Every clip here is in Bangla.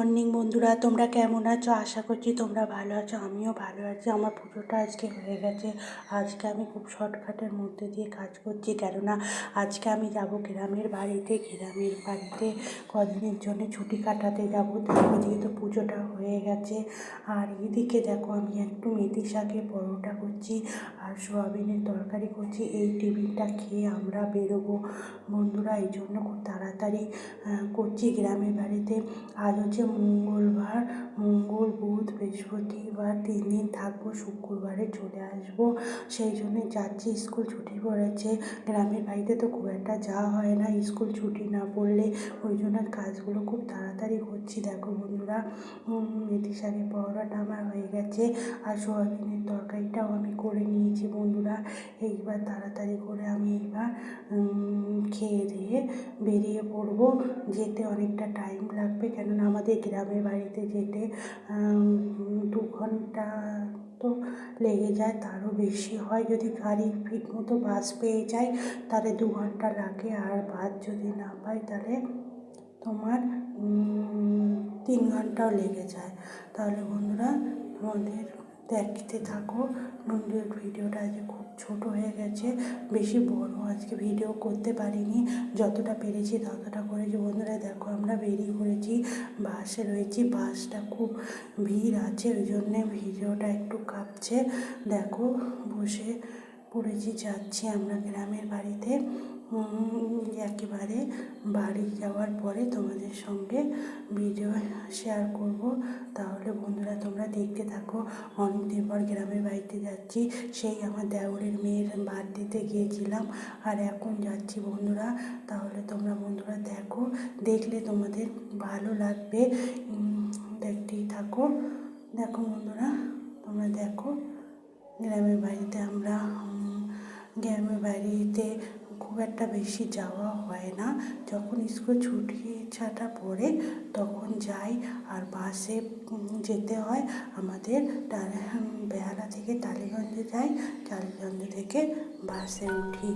মর্নিং বন্ধুরা, তোমরা কেমন আছো? আশা করছি তোমরা ভালো আছো। আমিও ভালো আছি। আমার পুজোটা আজকে হয়ে গেছে। আজকে আমি খুব শর্টকাটের মধ্যে দিয়ে কাজ করছি, কেননা আজকে আমি যাব গ্রামের বাড়িতে। গ্রামের বাড়িতে কদিনের জন্য ছুটি কাটাতে যাব। এদিকে তো পুজোটা হয়ে গেছে। আর এদিকে দেখো আমি একটু মেথি শাকের পরোটা করছি আর সোয়াবিনের তরকারি করছি। এই টিফিনটা খেয়ে আমরা বেরোবো বন্ধুরা। এই জন্য খুব তাড়াতাড়ি করছি গ্রামের বাড়িতে। আজ হচ্ছে মঙ্গলবার, মঙ্গল বুধ বৃহস্পতিবার 3 দিন থাকবো। শুক্রবারে চলে আসবো। সেই জন্যে যাচ্ছি। স্কুল ছুটি পড়েছে। গ্রামের বাড়িতে তো খুব একটা যাওয়া হয় না স্কুল ছুটি না পড়লে। ওই জন্য কাজগুলো খুব তাড়াতাড়ি করছি। দেখো বন্ধুরা, মেথি শাকের পরোটাটা আমার হয়ে গেছে আর সোয়াবিনের তরকারিটাও আমি করে নিয়েছি বন্ধুরা। এইবার তাড়াতাড়ি করে আমি এবার খেয়ে দিয়ে বেরিয়ে পড়বো। যেতে অনেকটা টাইম লাগবে, কেননা আমাদের গ্রামের বাড়িতে যেতে 2 ঘন্টা তো লেগে যায়, তারও বেশি হয়। যদি গাড়ি ঠিক মতো বাস পেয়ে যাই তাহলে 2 ঘন্টা লাগে, আর বাস যদি না পাই তাহলে তোমার 3 ঘন্টাও লেগে যায়। তাহলে বন্ধুরা আমাদের দেখতে থাকো। বন্ধুদের ভিডিওটা আজকে খুব ছোট হয়ে গেছে, বেশি বড় আজকে ভিডিও করতে পারিনি। যতটা পেরেছি ততটা করেছি বন্ধুরা। দেখো আমরা বেরিয়ে পড়েছি, বাসে রয়েছি। বাসটা খুব ভিড় আছে, ওই জন্যে ভিডিওটা একটু কাঁপছে। দেখো বসে পড়েছি, যাচ্ছি আমরা গ্রামের বাড়িতে। একেবারে বাড়ি যাওয়ার পরে তোমাদের সঙ্গে ভিডিও শেয়ার করব। তাহলে বন্ধুরা তোমরা দেখতে থাকো। অনেকদিন পর গ্রামের বাড়িতে যাচ্ছি। সেই আমার দেওরের মেয়ের বার্থডেতে গিয়েছিলাম, আর এখন যাচ্ছি বন্ধুরা। তাহলে তোমরা বন্ধুরা দেখো, দেখলে তোমাদের ভালো লাগবে। দেখতেই থাকো। দেখো বন্ধুরা তোমরা দেখো, গ্রামের বাড়িতে আমরা গ্রামের বাড়িতে খুব একটা বেশি যাওয়া হয় না। যখন স্কুল ছুটি ছাটা পড়ে তখন যাই। আর বাসে যেতে হয় আমাদের বেহালা থেকে টালিগঞ্জে যাই, টালিগঞ্জ থেকে বাসে উঠি।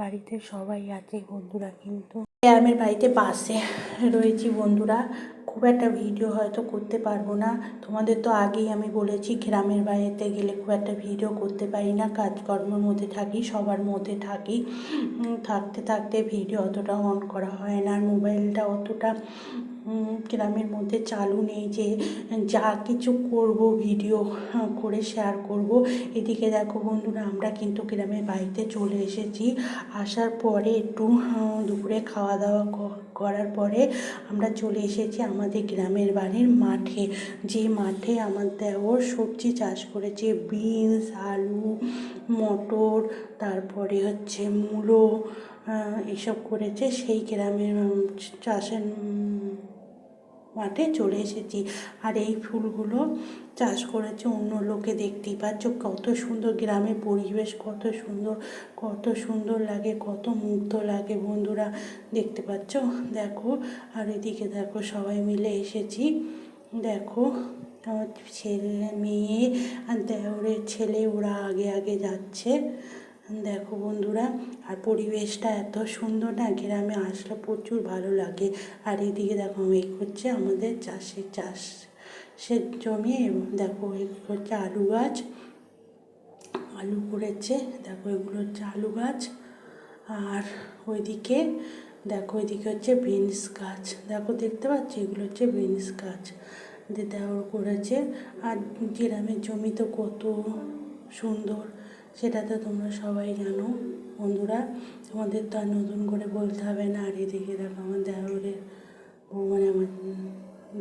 বাড়িতে সবাই আছে বন্ধুরা, কিন্তু গ্রামের বাড়িতে বাসে রয়েছি বন্ধুরা। খুব একটা ভিডিও হয়তো করতে পারবো না। তোমাদের তো আগেই আমি বলেছি গ্রামের বাড়িতে গেলে খুব একটা ভিডিও করতে পারি না, কাজকর্মের মধ্যে থাকি, সবার মধ্যে থাকি। থাকতে থাকতে ভিডিও অতটা অন করা হয় না, আর মোবাইলটা অতটা গ্রামের মধ্যে চালু নেই যে যা কিছু করব ভিডিও করে শেয়ার করব। এদিকে দেখো বন্ধুরা, আমরা কিন্তু গ্রামের বাড়িতে চলে এসেছি। আসার পরে একটু দুপুরে খাওয়া দাওয়া করার পরে আমরা চলে এসেছি আমাদের গ্রামের বাড়ির মাঠে। যে মাঠে আমার দেওর সবজি চাষ করেছে, বিনস, আলু, মটর, তারপরে হচ্ছে মূলো, এসব করেছে। সেই গ্রামের চাষের মাঠে চলে এসেছি। আর এই ফুলগুলো চাষ করেছে অন্য লোকে। দেখতেই পাচ্ছ কত সুন্দর গ্রামের পরিবেশ, কত সুন্দর, কত সুন্দর লাগে, কত মুগ্ধ লাগে বন্ধুরা। দেখতে পাচ্ছ দেখো। আর এদিকে দেখো সবাই মিলে এসেছি। দেখো আমার ছেলে, মেয়ে আর দেওরের ছেলে, ওরা আগে আগে যাচ্ছে। দেখো বন্ধুরা, আর পরিবেশটা এত সুন্দর না, গ্রামে আসলে প্রচুর ভালো লাগে। আর এদিকে দেখো এই হচ্ছে আমাদের চাষের জমি। এবং দেখো এই হচ্ছে আলু গাছ, আলু করেছে। দেখো এগুলো হচ্ছে আলু গাছ। আর ওইদিকে দেখো, ওইদিকে হচ্ছে বিনস গাছ। দেখো দেখতে পাচ্ছ, এগুলো হচ্ছে বিনস গাছ দেওয়ার করেছে। আর গ্রামের জমি তো কত সুন্দর, সেটা তো তোমরা সবাই জানো বন্ধুরা। তোমাদের তো আর নতুন করে বলতে হবে না। আর এদিকে দেখো আমার দেওরের মানে আমার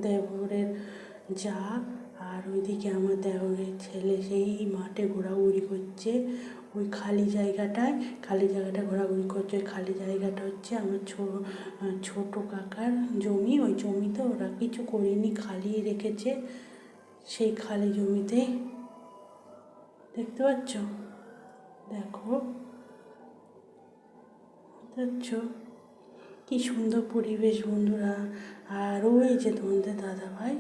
দেওরের যা, আর ওইদিকে আমার দেওরের ছেলে সেই মাঠে ঘোরাঘুরি করছে। ওই খালি জায়গাটায় ঘোরাঘুরি করছে। ওই খালি জায়গাটা হচ্ছে আমার ছোটো কাকার জমি। ওই জমিতে ওরা কিছু করেনি, খালি রেখেছে। সেই খালি জমিতে দেখতে পাচ্ছ, দেখো দেখছো। কি সুন্দর পরিবেশ বন্ধুরা। আর ওই যে তোমাদের দাদাভাই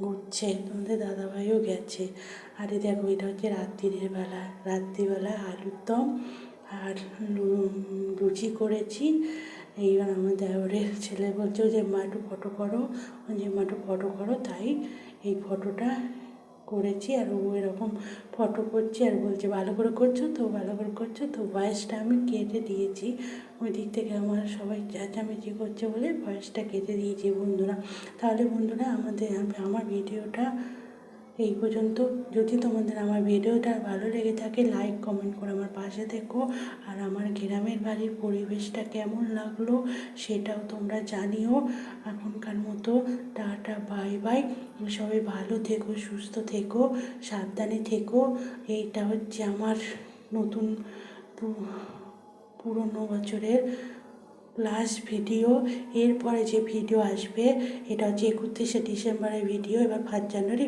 ঘুরছে, তোমাদের দাদাভাইও গেছে। আর এই দেখো এটা হচ্ছে রাত্রিবেলা আলুর দম আর লুচি করেছি। এইবার আমার দেওরের ছেলে বলছে যে মা একটু ফটো করো, যে মা একটু ফটো করো, তাই এই ফটোটা করেছি। আর ও এরকম ফটো করছে আর বলছে ভালো করে করছো তো, ভালো করে করছো তো। ভয়েসটা আমি কেটে দিয়েছি, ওই দিক থেকে আমার সবাই চেঁচামেচি করছে বলে ভয়েসটা কেটে দিয়েছি বন্ধুরা। তাহলে বন্ধুরা আমার ভিডিওটা এই পর্যন্ত। যদি তোমাদের আমার ভিডিওটা ভালো লেগে থাকে লাইক কমেন্ট করে আমার পাশে থেকো। আর আমার গ্রামের বাড়ির পরিবেশটা কেমন লাগলো সেটাও তোমরা জানিও। এখনকার মতো টাটা বাই বাই। সবাই ভালো থেকো, সুস্থ থেকো, সাবধানে থেকো। এইটা হচ্ছে আমার নতুন পুরনো বছরের লাস্ট ভিডিও। এরপরে যে ভিডিও আসবে এটা হচ্ছে 31শে ডিসেম্বরের ভিডিও, এবার 1 জানুয়ারি